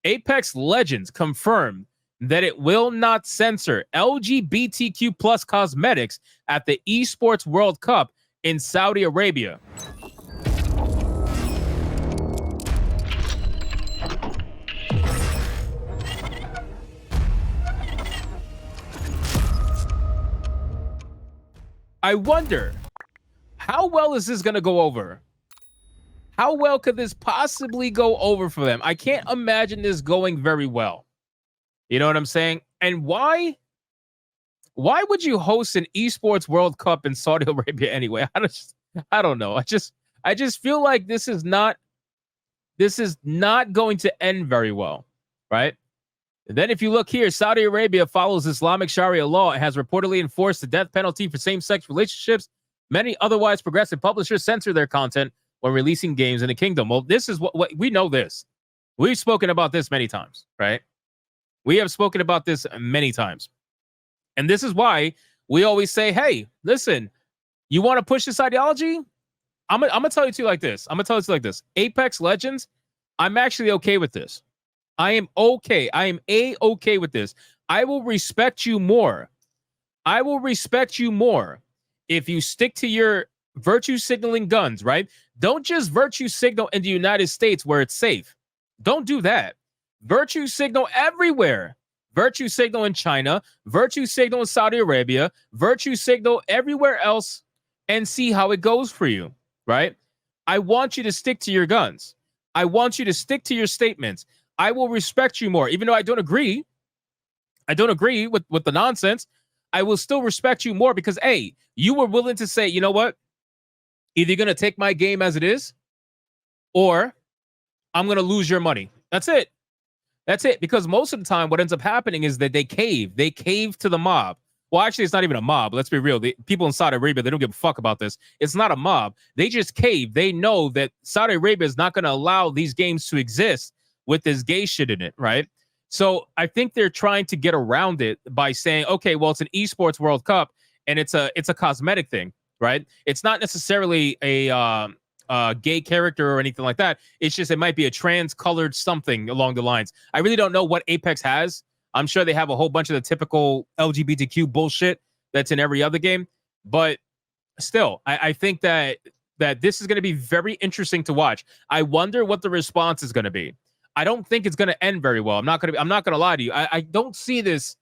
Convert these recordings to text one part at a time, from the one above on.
Apex Legends confirmed that it will not censor LGBTQ plus cosmetics at the Esports World Cup in Saudi Arabia. I wonder, how well is this going to go over? How well could this possibly go over for them? I can't imagine this going very well. You know what I'm saying? And why would you host an Esports World Cup in Saudi Arabia anyway? I don't know. I just feel like this is not going to end very well, right? And then if you look here, Saudi Arabia follows Islamic Sharia law and has reportedly enforced the death penalty for same-sex relationships. Many otherwise progressive publishers censor their content when releasing games in the kingdom. Well, this is what we know this. We've spoken about this many times, right? We have spoken about this many times. And this is why we always say, hey, listen, you want to push this ideology? I'm going to tell you like this. Apex Legends, I'm actually okay with this. I am okay. I am okay with this. I will respect you more. I will respect you more if you stick to your virtue signaling guns, right? Don't just virtue signal in the United States where it's safe. Don't do that. Virtue signal everywhere. Virtue signal in China, virtue signal in Saudi Arabia, virtue signal everywhere else, and see how it goes for you, right? I want you to stick to your guns. I want you to stick to your statements. I will respect you more. Even though I don't agree with the nonsense, I will still respect you more because, A, you were willing to say, you know what? Either you're going to take my game as it is, or I'm going to lose your money. That's it. That's it. Because most of the time, what ends up happening is that they cave. They cave to the mob. Well, actually, it's not even a mob. Let's be real. The people in Saudi Arabia, they don't give a fuck about this. It's not a mob. They just cave. They know that Saudi Arabia is not going to allow these games to exist with this gay shit in it, right? So I think they're trying to get around it by saying, okay, well, it's an esports World Cup and it's a cosmetic thing, right? It's not necessarily a gay character or anything like that. It's just it might be a trans-colored something along the lines. I really don't know what Apex has. I'm sure they have a whole bunch of the typical LGBTQ bullshit that's in every other game, but still, I think that this is going to be very interesting to watch. I wonder what the response is going to be. I don't think it's going to end very well. I'm not going to lie to you. I don't see this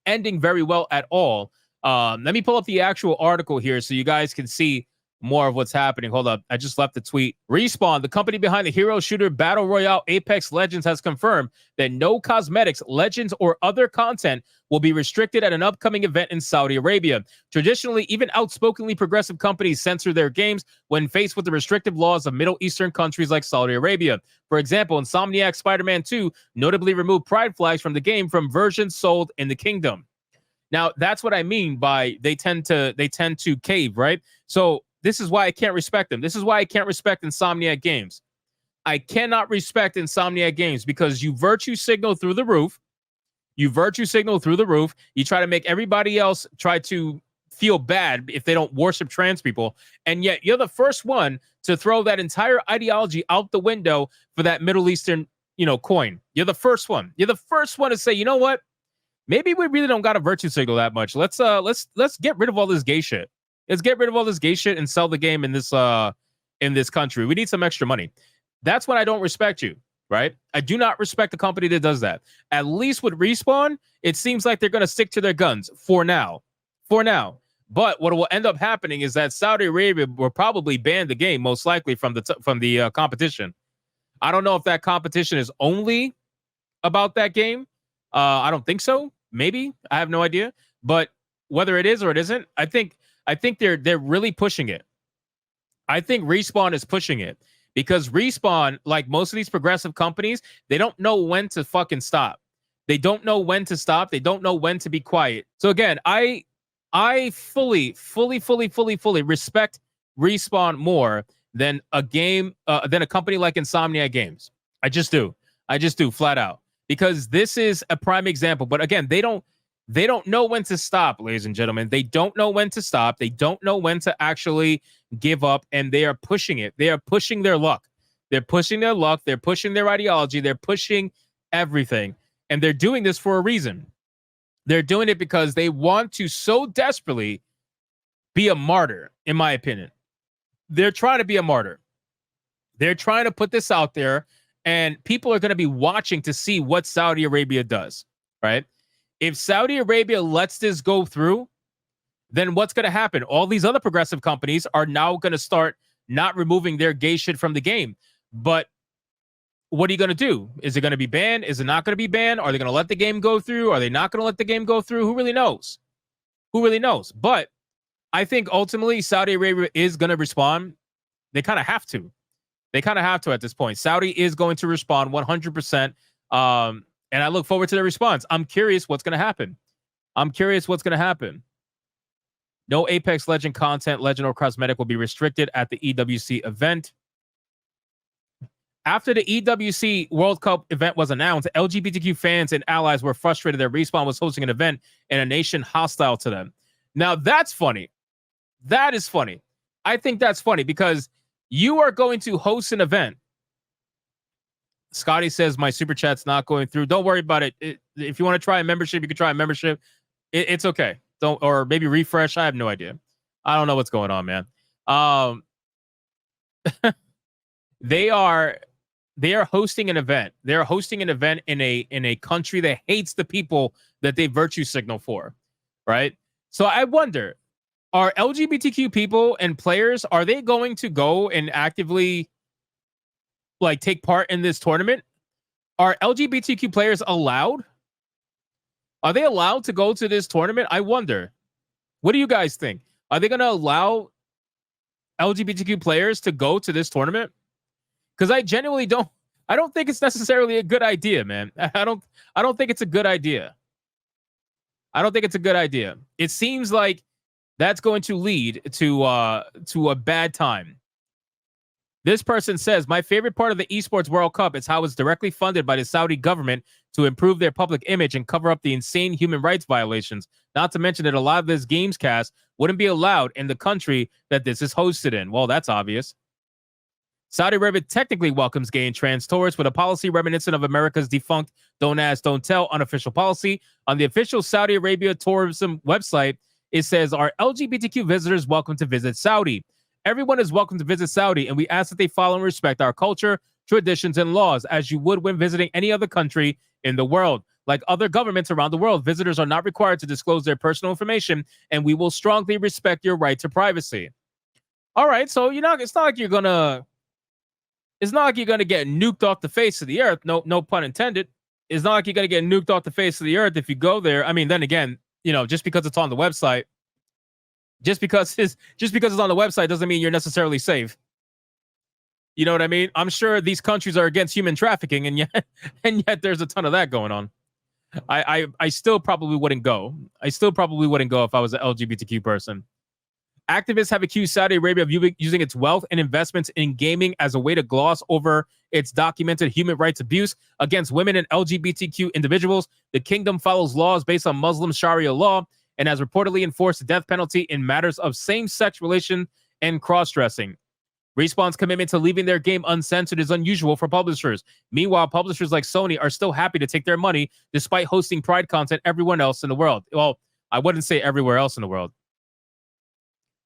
ending very well at all. Let me pull up the actual article here so you guys can see more of what's happening. Hold up. I just left the tweet. Respawn, the company behind the hero shooter battle royale Apex Legends, has confirmed that no cosmetics, legends, or other content will be restricted at an upcoming event in Saudi Arabia. Traditionally, even outspokenly progressive companies censor their games when faced with the restrictive laws of Middle Eastern countries like Saudi Arabia. For example, Insomniac Spider-Man 2 notably removed pride flags from the game from versions sold in the kingdom. Now, that's what I mean by they tend to cave, right? So this is why I can't respect them. This is why I can't respect Insomniac Games. I cannot respect Insomniac Games because you virtue signal through the roof. You virtue signal through the roof. You try to make everybody else try to feel bad if they don't worship trans people. And yet you're the first one to throw that entire ideology out the window for that Middle Eastern, coin. You're the first one. You're the first one to say, you know what? Maybe we really don't got to virtue signal that much. Let's get rid of all this gay shit. Let's get rid of all this gay shit and sell the game in this country. We need some extra money. That's when I don't respect you, right? I do not respect the company that does that. At least with Respawn, it seems like they're going to stick to their guns for now. For now. But what will end up happening is that Saudi Arabia will probably ban the game, most likely from the competition. I don't know if that competition is only about that game. I don't think so. Maybe. I have no idea. But whether it is or it isn't, I think they're really pushing it. I think Respawn is pushing it because Respawn, like most of these progressive companies, they don't know when to fucking stop. They don't know when to stop. They don't know when to be quiet. So again, I fully respect Respawn more than a company like Insomniac Games. I just do flat out, because this is a prime example. But again, they don't know when to stop, ladies and gentlemen. They don't know when to stop. They don't know when to actually give up, and they are pushing it. They are pushing their luck. They're pushing their luck. They're pushing their ideology. They're pushing everything. And they're doing this for a reason. They're doing it because they want to so desperately be a martyr, in my opinion. They're trying to be a martyr. They're trying to put this out there, and people are going to be watching to see what Saudi Arabia does, right? If Saudi Arabia lets this go through, then what's going to happen? All these other progressive companies are now going to start not removing their gay shit from the game. But what are you going to do? Is it going to be banned? Is it not going to be banned? Are they going to let the game go through? Are they not going to let the game go through? Who really knows? Who really knows? But I think ultimately Saudi Arabia is going to respond. They kind of have to. They kind of have to at this point. Saudi is going to respond 100%. And I look forward to their response. I'm curious what's going to happen. No Apex Legend content, Legend, or cosmetic will be restricted at the EWC event. After the EWC World Cup event was announced, LGBTQ fans and allies were frustrated that Respawn was hosting an event in a nation hostile to them. Now, that's funny. That is funny. I think that's funny because you are going to host an event. Scotty says, my super chat's not going through. Don't worry about it. If you want to try a membership, you can try a membership. It's okay. Don't, or maybe refresh. I have no idea. I don't know what's going on, man. They are hosting an event. They're hosting an event in a country that hates the people that they virtue signal for, right? So I wonder, are LGBTQ people and players, are they going to go and actively like take part in this tournament? Are LGBTQ players allowed? Are they allowed to go to this tournament? I wonder. What do you guys think? Are they going to allow LGBTQ players to go to this tournament? Because I genuinely don't think it's necessarily a good idea, man. I don't think it's a good idea. It seems like that's going to lead to a bad time. This person says, my favorite part of the Esports World Cup is how it's directly funded by the Saudi government to improve their public image and cover up the insane human rights violations. Not to mention that a lot of this games cast wouldn't be allowed in the country that this is hosted in. Well, that's obvious. Saudi Arabia technically welcomes gay and trans tourists with a policy reminiscent of America's defunct Don't Ask, Don't Tell unofficial policy. On the official Saudi Arabia tourism website, it says, our LGBTQ visitors welcome to visit Saudi. Everyone is welcome to visit Saudi, and we ask that they follow and respect our culture, traditions, and laws as you would when visiting any other country in the world. Like other governments around the world, visitors are not required to disclose their personal information, and we will strongly respect your right to privacy. All right, so it's not like you're gonna get nuked off the face of the earth. No pun intended. It's not like you're gonna get nuked off the face of the earth if you go there. I mean, then again, just because it's on the website. Just because it's on the website doesn't mean you're necessarily safe. You know what I mean? I'm sure these countries are against human trafficking, and yet there's a ton of that going on. I still probably wouldn't go. If I was an LGBTQ person. Activists have accused Saudi Arabia of using its wealth and investments in gaming as a way to gloss over its documented human rights abuse against women and LGBTQ individuals. The kingdom follows laws based on Muslim Sharia law and has reportedly enforced the death penalty in matters of same-sex relation and cross-dressing. Respawn's commitment to leaving their game uncensored is unusual for publishers. Meanwhile, publishers like Sony are still happy to take their money despite hosting Pride content everywhere else in the world. Well, I wouldn't say everywhere else in the world.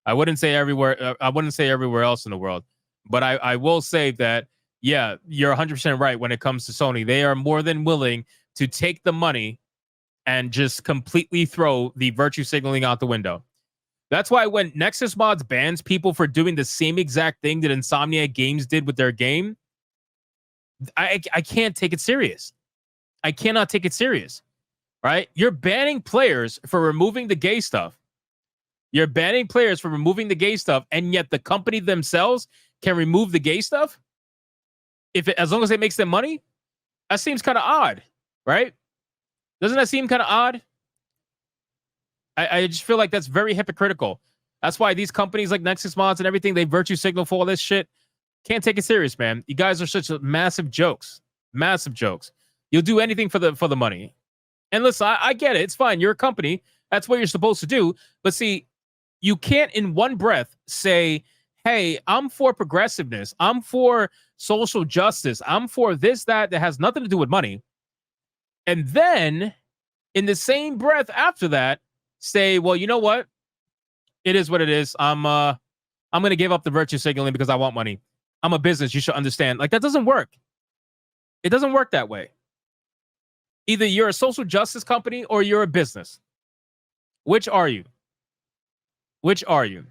I wouldn't say everywhere else in the world. But I will say that, yeah, you're 100% right when it comes to Sony. They are more than willing to take the money and just completely throw the virtue signaling out the window. That's why when Nexus Mods bans people for doing the same exact thing that Insomniac Games did with their game, I can't take it serious. I cannot take it serious, right? You're banning players for removing the gay stuff. And yet the company themselves can remove the gay stuff as long as it makes them money. That seems kind of odd, right? Doesn't that seem kind of odd? I just feel like that's very hypocritical. That's why these companies like Nexus Mods and everything, they virtue signal for all this shit. Can't take it serious, man. You guys are such massive jokes. Massive jokes. You'll do anything for the money. And listen, I get it. It's fine. You're a company. That's what you're supposed to do. But see, you can't in one breath say, hey, I'm for progressiveness. I'm for social justice. I'm for this, that has nothing to do with money. And then in the same breath after that, say, well, you know what? It is what it is. I'm going to give up the virtue signaling because I want money. I'm a business. You should understand. Like, that doesn't work. It doesn't work that way. Either you're a social justice company or you're a business. Which are you? Which are you?